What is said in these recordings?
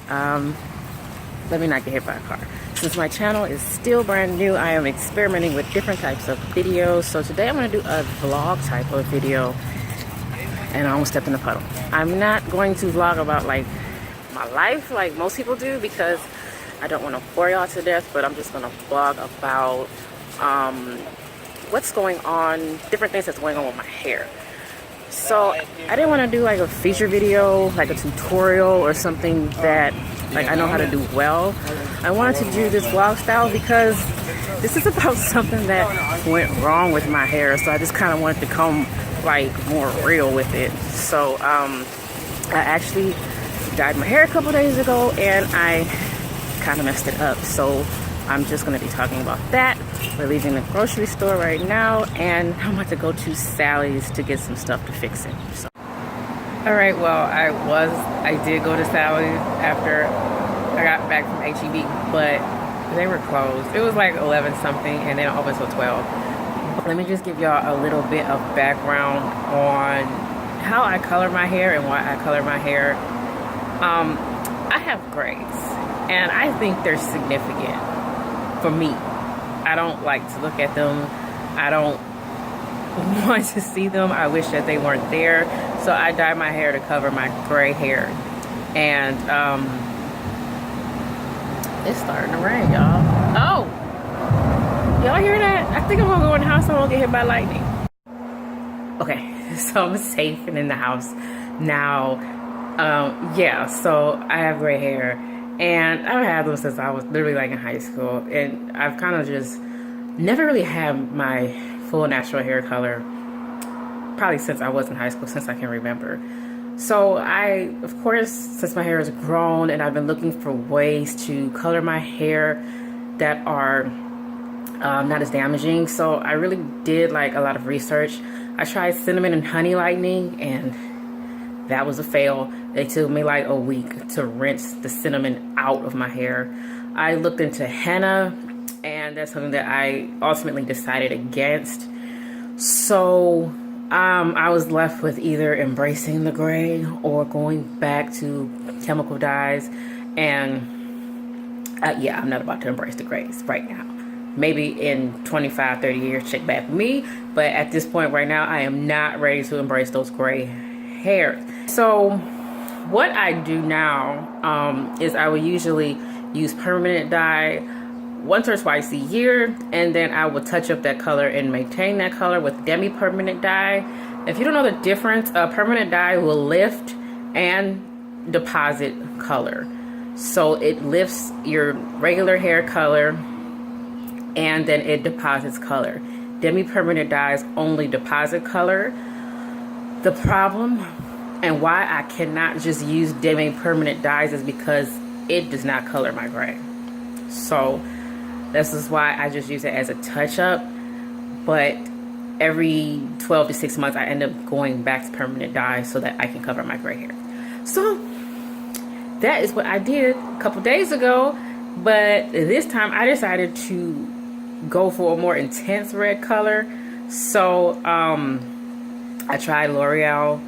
let me not get hit by a car. Since my channel is still brand new, I am experimenting with different types of videos. So today I'm going to do a vlog type of video, and I almost stepped in the puddle. I'm not going to vlog about like my life like most people do because I don't want to bore y'all to death, but I'm just going to vlog about what's going on, different things that's going on with my hair. So I didn't want to do like a feature video, like a tutorial or something that like I know how to do well. I wanted to do this vlog style because this is about something that went wrong with my hair. So I just kind of wanted to come like more real with it. So I actually dyed my hair a couple days ago and I kind of messed it up. So I'm just going to be talking about that. We're leaving the grocery store right now and I'm about to go to Sally's to get some stuff to fix it. So. Alright, well I did go to Sally's after I got back from HEB, but they were closed. It was like 11 something and they don't open until 12. Let me just give y'all a little bit of background on how I color my hair and why I color my hair. I have grays and I think they're significant for me. I don't like to look at them. I don't want to see them. I wish that they weren't there. So I dye my hair to cover my gray hair. And it's starting to rain, y'all. Oh! Y'all hear that? I think I'm gonna go in the house and I'm gonna get hit by lightning. Okay, so I'm safe and in the house now. Yeah, so I have gray hair and I've had them since I was literally like in high school, and I've kind of just never really had my full natural hair color probably since I was in high school, since I can remember. So I, of course, since my hair has grown and I've been looking for ways to color my hair that are not as damaging, so I really did like a lot of research. I tried cinnamon and honey lightening and that was a fail. It took me like a week to rinse the cinnamon out of my hair. I looked into henna and that's something that I ultimately decided against. So I was left with either embracing the gray or going back to chemical dyes. And yeah, I'm not about to embrace the grays right now. Maybe in 25, 30 years, check back with me. But at this point right now, I am not ready to embrace those gray hairs. So what I do now is I will usually use permanent dye once or twice a year, and then I will touch up that color and maintain that color with demi-permanent dye. If you don't know the difference, permanent dye will lift and deposit color. So it lifts your regular hair color and then it deposits color. Demi-permanent dyes only deposit color. The problem and why I cannot just use demi-permanent dyes is because it does not color my gray. So this is why I just use it as a touch-up. But every 12 to 6 months, I end up going back to permanent dye so that I can cover my gray hair. So that is what I did a couple days ago. But this time, I decided to go for a more intense red color. So I tried L'Oreal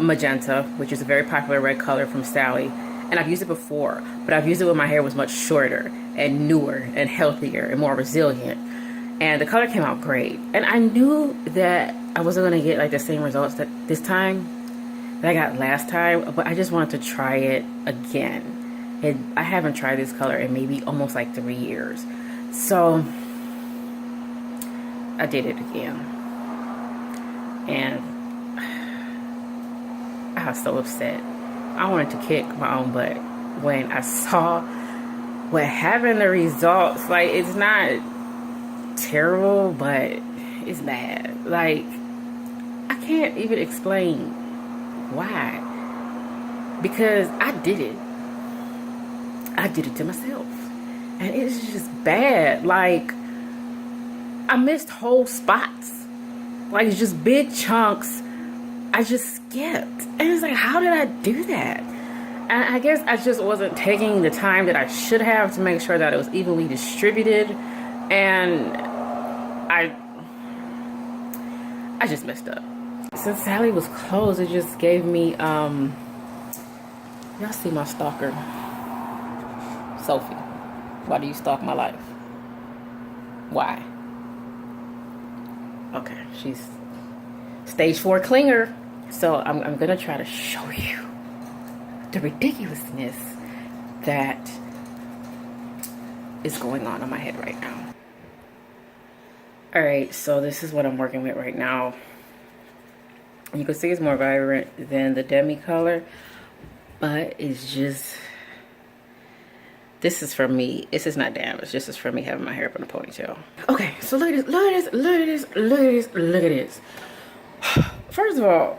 Magenta, which is a very popular red color from Sally. And I've used it before, but I've used it when my hair was much shorter and newer and healthier and more resilient. And the color came out great. And I knew that I wasn't going to get like the same results that this time that I got last time, but I just wanted to try it again. And I haven't tried this color in maybe almost like 3 years. So I did it again. And I was so upset. I wanted to kick my own butt when I saw what happened, the results. Like, it's not terrible, but it's bad. Like, I can't even explain why. Because I did it. I did it to myself. And it's just bad. Like, I missed whole spots. Like, it's just big chunks I just skipped. And it's like, how did I do that? And I guess I just wasn't taking the time that I should have to make sure that it was evenly distributed. And I just messed up. Since Sally was closed, it just gave me Y'all see my stalker, Sophie. Why do you stalk my life? Why? Okay, she's stage 4 clinger. So I'm gonna try to show you the ridiculousness that is going on in my head right now. All right, so this is what I'm working with right now. You can see it's more vibrant than the demi color, but it's just, this is for me. This is not damaged. This is for me having my hair up in a ponytail. Okay, so look at this, look at this, look at this, look at this, look at this. First of all,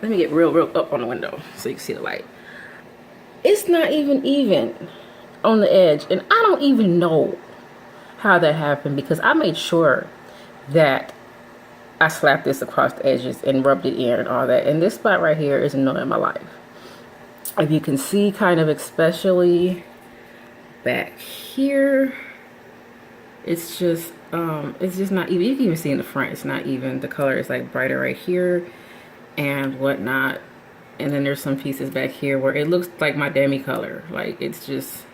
let me get real up on the window so you can see the light. It's not even on the edge, and I don't even know how that happened because I made sure that I slapped this across the edges and rubbed it in and all that. And this spot right here is annoying my life. If you can see, kind of especially back here, it's just not even. You can even see in the front, it's not even. The color is like brighter right here and whatnot. And then there's some pieces back here where it looks like my demi color. Like it's just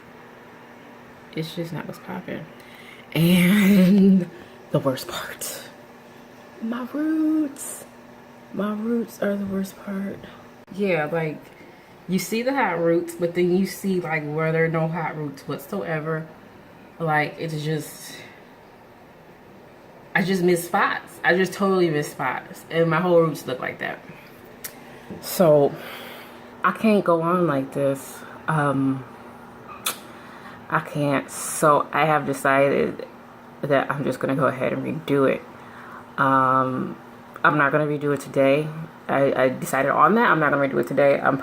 not what's popping. And the worst part, my roots are the worst part. Yeah, like you see the hot roots, but then you see like where there are no hot roots whatsoever. Like it's just, I just miss spots. I just totally miss spots, and my whole roots look like that. So I can't go on like this. I can't. So I have decided that I'm just gonna go ahead and redo it. I'm not gonna redo it today. I decided on that. I'm not gonna redo it today. I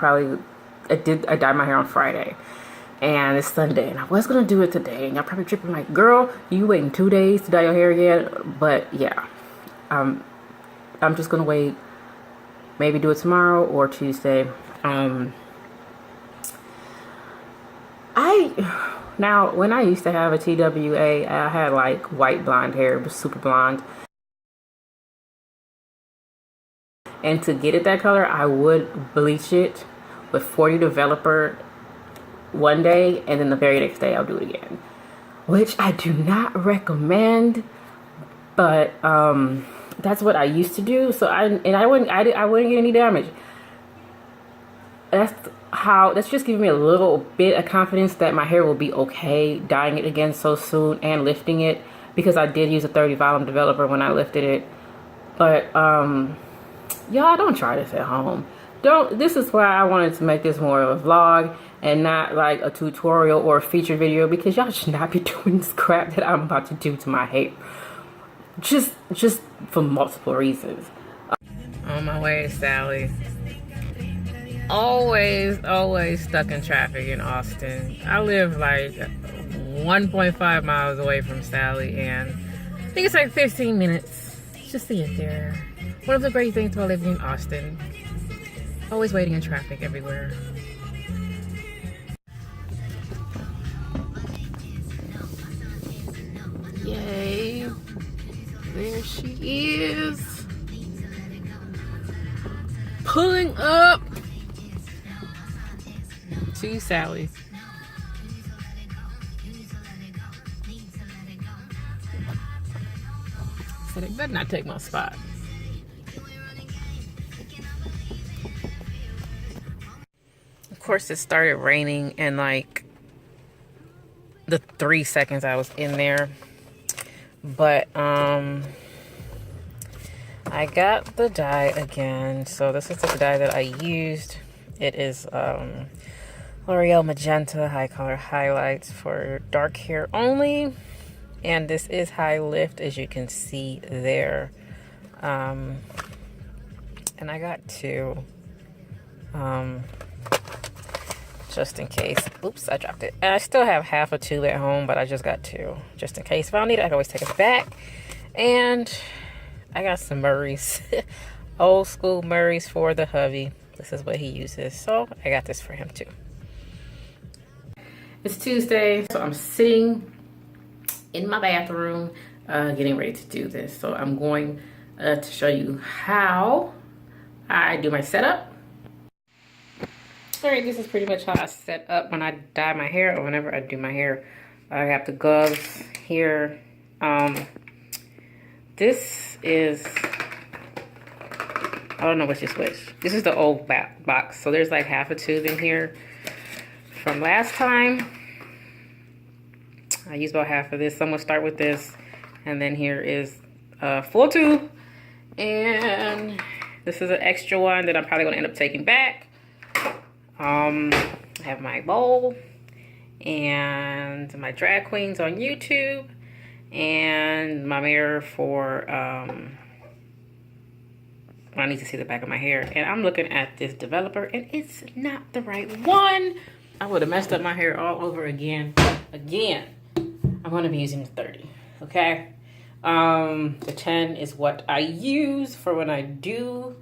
dyed my hair on Friday, and it's Sunday, and I was gonna do it today. And y'all probably tripping like, girl, you waiting 2 days to dye your hair again? But yeah, I'm just gonna wait. Maybe do it tomorrow or Tuesday. Now, when I used to have a TWA, I had like white blonde hair, but super blonde. And to get it that color, I would bleach it with 40 Developer one day, and then the very next day I'll do it again. Which I do not recommend, but that's what I used to do. So I wouldn't get any damage. That's just giving me a little bit of confidence that my hair will be okay dyeing it again so soon and lifting it, because I did use a 30 volume developer when I lifted it. But y'all don't try this at home. This is why I wanted to make this more of a vlog and not like a tutorial or a featured video, because y'all should not be doing this crap that I'm about to do to my hair. Just for multiple reasons. On my way to Sally. Always stuck in traffic in Austin. I live like 1.5 miles away from Sally, and I think it's like 15 minutes just to get there. One of the great things about living in Austin, always waiting in traffic everywhere. Yay, there she is, pulling up to Sally. So they better not take my spot. Of course, it started raining in like the 3 seconds I was in there. But I got the dye again. So this is the dye that I used. It is L'Oreal Magenta Haircolor Highlights for dark hair only. And this is high lift, as you can see there. And I got 2. Just in case. Oops, I dropped it. And I still have half a tube at home, but I just got 2. Just in case. If I don't need it, I can always take it back. And I got some Murray's. Old school Murray's for the hubby. This is what he uses. So I got this for him too. It's Tuesday, so I'm sitting in my bathroom getting ready to do this. So I'm going to show you how I do my setup. All right, this is pretty much how I set up when I dye my hair or whenever I do my hair. I have the gloves here. This is, I don't know which is which. This is the old box. So there's like half a tube in here from last time. I used about half of this. So I'm gonna start with this. And then here is a full tube. And this is an extra one that I'm probably gonna end up taking back. I have my bowl and my drag queens on YouTube and my mirror for when I need to see the back of my hair. And I'm looking at this developer and it's not the right one. I would have messed up my hair all over again. I'm gonna be using the 30, okay? The 10 is what I use for when I do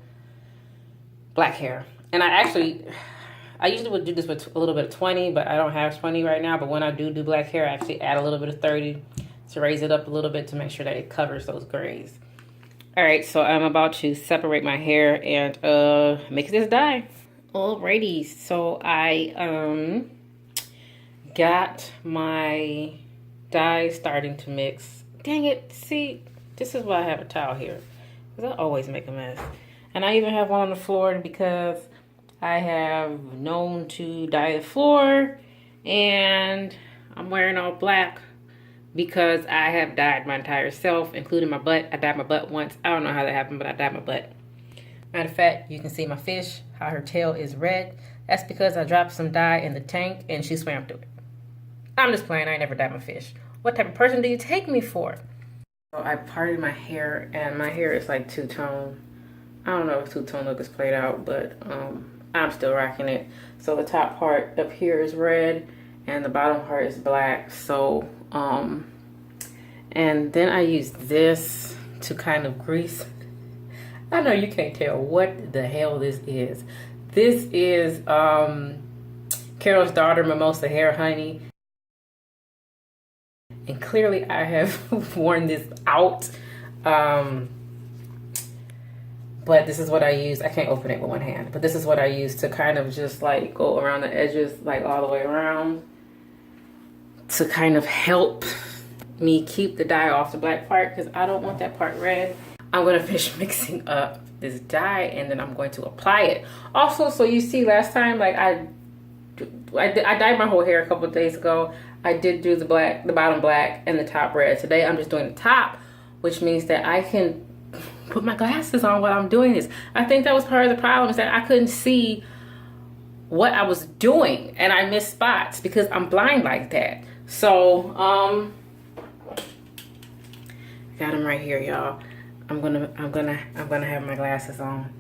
black hair. And I usually would do this with a little bit of 20, but I don't have 20 right now. But when I do black hair, I actually add a little bit of 30 to raise it up a little bit to make sure that it covers those grays. All right, so I'm about to separate my hair and make this dye. Alrighty, so I got my dye starting to mix. Dang it, see, this is why I have a towel here, because I always make a mess. And I even have one on the floor because I have known to dye the floor, and I'm wearing all black because I have dyed my entire self, including my butt. I dyed my butt once. I don't know how that happened, but I dyed my butt. Matter of fact, you can see my fish, how her tail is red. That's because I dropped some dye in the tank and she swam through it. I'm just playing, I ain't never dyed my fish. What type of person do you take me for? So I parted my hair, and my hair is like two-tone. I don't know if two-tone look is played out, but I'm still rocking it. So the top part up here is red and the bottom part is black. So and then I use this to kind of grease. I know you can't tell what the hell this is. This is Carol's Daughter Mimosa Hair Honey. And clearly I have worn this out. But this is what I use. I can't open it with one hand, but this is what I use to kind of just like go around the edges, like all the way around, to kind of help me keep the dye off the black part, because I don't want that part red. I'm gonna finish mixing up this dye and then I'm going to apply it. Also, so you see last time, like I dyed my whole hair a couple of days ago. I did do the bottom black and the top red. Today I'm just doing the top, which means that I can put my glasses on while I'm doing this. I think that was part of the problem, is that I couldn't see what I was doing and I missed spots because I'm blind like that. So got them right here, y'all. I'm gonna have my glasses on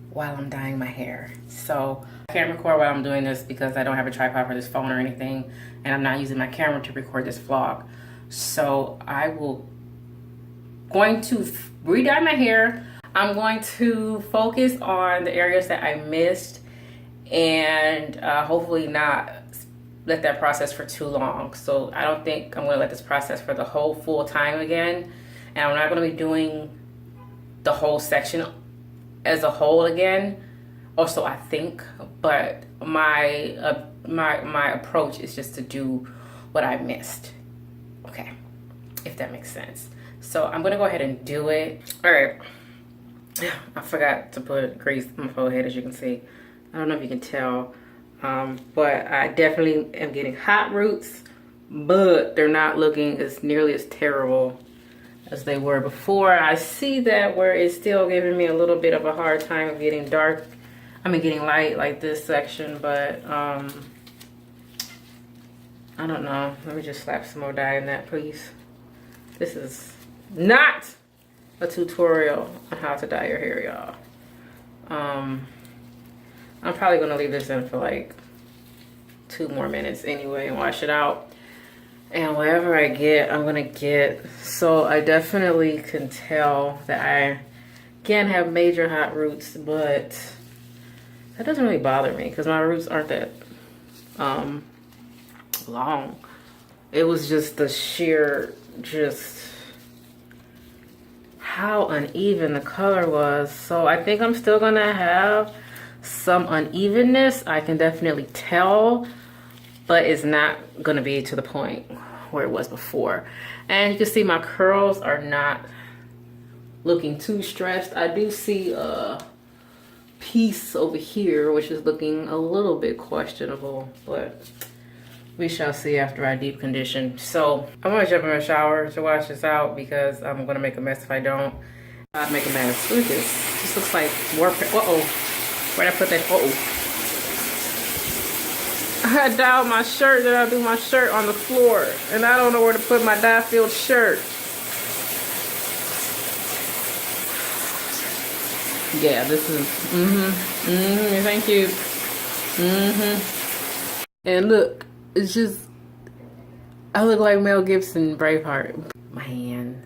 while I'm dyeing my hair. So I can't record while I'm doing this because I don't have a tripod for this phone or anything, and I'm not using my camera to record this vlog. So I will going to re-dye my hair. I'm going to focus on the areas that I missed and hopefully not let that process for too long. So I don't think I'm going to let this process for the whole full time again, and I'm not going to be doing the whole section as a whole again. Also, I think, but my approach is just to do what I missed. Okay, if that makes sense. So I'm gonna go ahead and do it. All right, I forgot to put grease on my forehead, as you can see. I don't know if you can tell, but I definitely am getting hot roots, but they're not looking as nearly as terrible as they were before. I see that where it's still giving me a little bit of a hard time getting dark. I mean, getting light like this section, but I don't know. Let me just slap some more dye in that, please. This is not a tutorial on how to dye your hair, y'all. I'm probably gonna leave this in for like 2 more minutes anyway and wash it out. And whatever I get, I'm gonna get. So I definitely can tell that I can have major hot roots, but that doesn't really bother me because my roots aren't that long. It was just the sheer, just how uneven the color was. So I think I'm still gonna have some unevenness. I can definitely tell, but it's not gonna be to the point where it was before. And you can see my curls are not looking too stressed. I do see a piece over here which is looking a little bit questionable, but we shall see after I deep condition. So I'm gonna jump in the shower to wash this out because I'm gonna make a mess if I don't. I'd make a mess. Look at this. This looks like more. Uh-oh. Where'd I put that? Uh-oh. I had dyed my shirt, then I threw my shirt on the floor, and I don't know where to put my dye-filled shirt. Yeah, this is, thank you. And look, it's just, I look like Mel Gibson, Braveheart. My hand,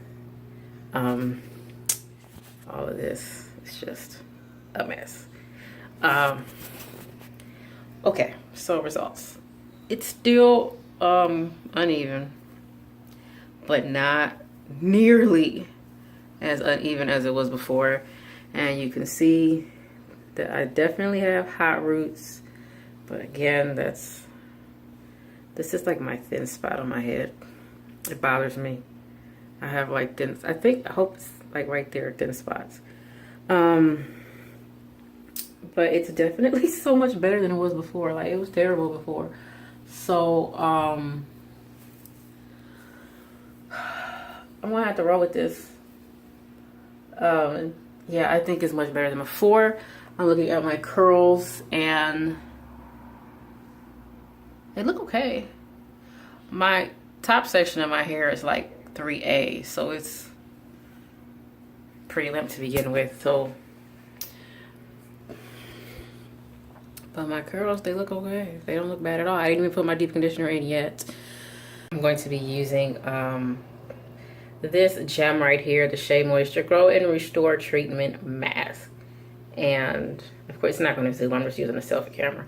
all of this is just a mess. Okay, so results. It's still uneven, but not nearly as uneven as it was before. And you can see that I definitely have hot roots, but again, this is like my thin spot on my head. It bothers me. I have like thin, I hope it's like right there, thin spots. But it's definitely so much better than it was before. Like, it was terrible before. So, I'm gonna have to roll with this. Yeah, I think it's much better than before. I'm looking at my curls and they look okay. My top section of my hair is like 3A, so it's pretty limp to begin with. So, but my curls, they look okay. They don't look bad at all. I didn't even put my deep conditioner in yet. I'm going to be using this gem right here, the Shea Moisture Grow and Restore Treatment Mask. And of course, it's not going to zoom. I'm just using a selfie camera.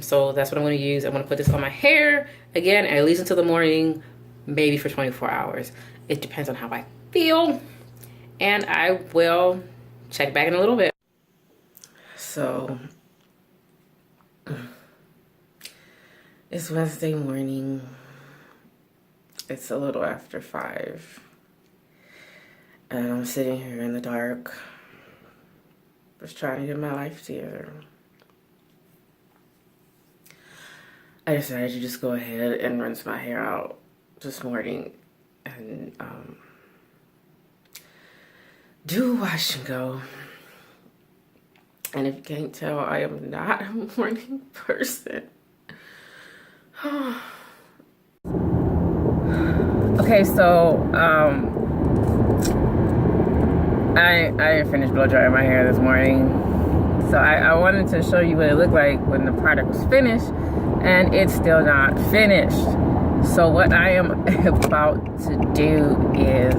So that's what I'm going to use. I'm going to put this on my hair again, at least until the morning, maybe for 24 hours. It depends on how I feel. And I will check back in a little bit. So it's Wednesday morning. It's a little after 5. And I'm sitting here in the dark, just trying to get my life together. I decided to just go ahead and rinse my hair out this morning and do a wash and go. And if you can't tell, I am not a morning person. Okay, so I didn't finish blow drying my hair this morning, so I wanted to show you what it looked like when the product was finished, and it's still not finished. So what I am about to do is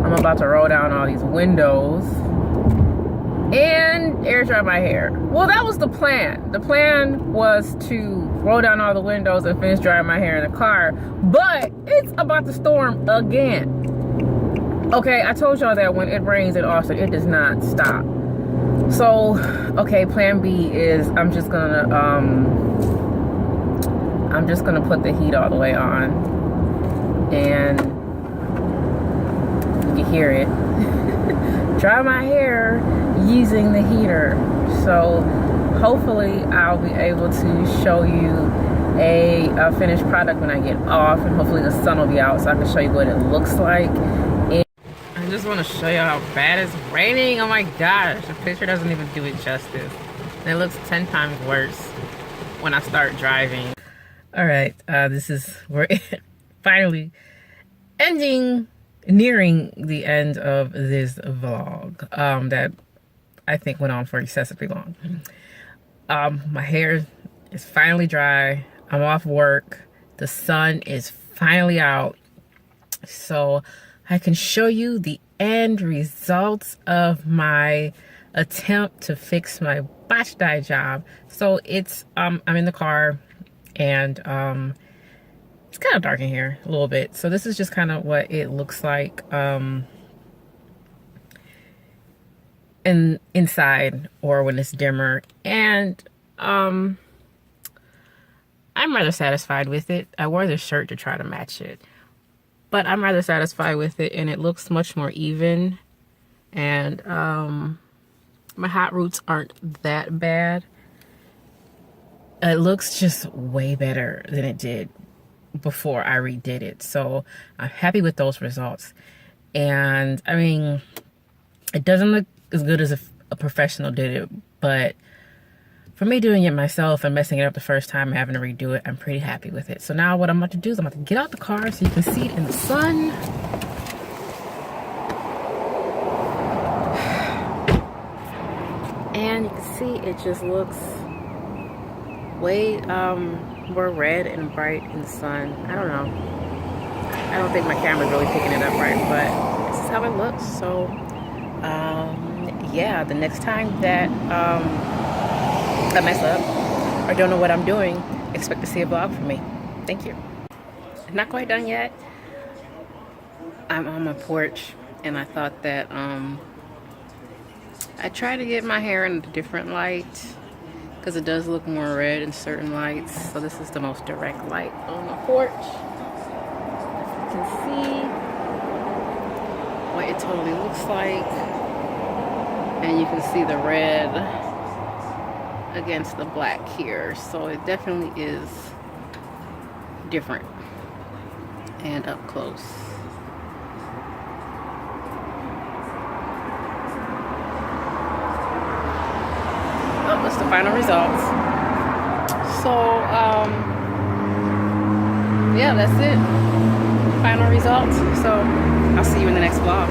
I'm about to roll down all these windows and air dry my hair. Well, that was the plan. The plan was to roll down all the windows and finish drying my hair in the car, but it's about to storm again. Okay, I told y'all that when it rains in Austin, it does not stop. So, okay, plan B is I'm just gonna put the heat all the way on, and you can hear it. Dry my hair using the heater. So hopefully I'll be able to show you a finished product when I get off, and hopefully the sun will be out so I can show you what it looks like. And I just want to show you how bad it's raining. Oh my gosh, the picture doesn't even do it justice. And it looks 10 times worse when I start driving. All right, we're finally nearing the end of this vlog that I think went on for excessively long. My hair is finally dry. I'm off work. The sun is finally out. So I can show you the end results of my attempt to fix my botched dye job. So it's, I'm in the car, and it's kind of dark in here a little bit. So this is just kind of what it looks like. inside or when it's dimmer. And I'm rather satisfied with it. I wore this shirt to try to match it, but I'm rather satisfied with it, and it looks much more even. And my hot roots aren't that bad. It looks just way better than it did before I redid it. So I'm happy with those results. And I mean, it doesn't look as good as a professional did it, but for me doing it myself and messing it up the first time and having to redo it, I'm pretty happy with it. So now what I'm about to do is I'm about to get out the car so you can see it in the sun. And you can see it just looks way more red and bright in the sun. I don't know. I don't think my camera's really picking it up right, but this is how it looks. So yeah, the next time that I mess up or don't know what I'm doing, expect to see a vlog from me. Thank you. Not quite done yet. I'm on my porch, and I thought that I try to get my hair in a different light because it does look more red in certain lights. So this is the most direct light on the porch. You can see what it totally looks like, and you can see the red against the black here. So it definitely is different and up close. Oh, that's the final results. So yeah, that's it. Final results. So I'll see you in the next vlog.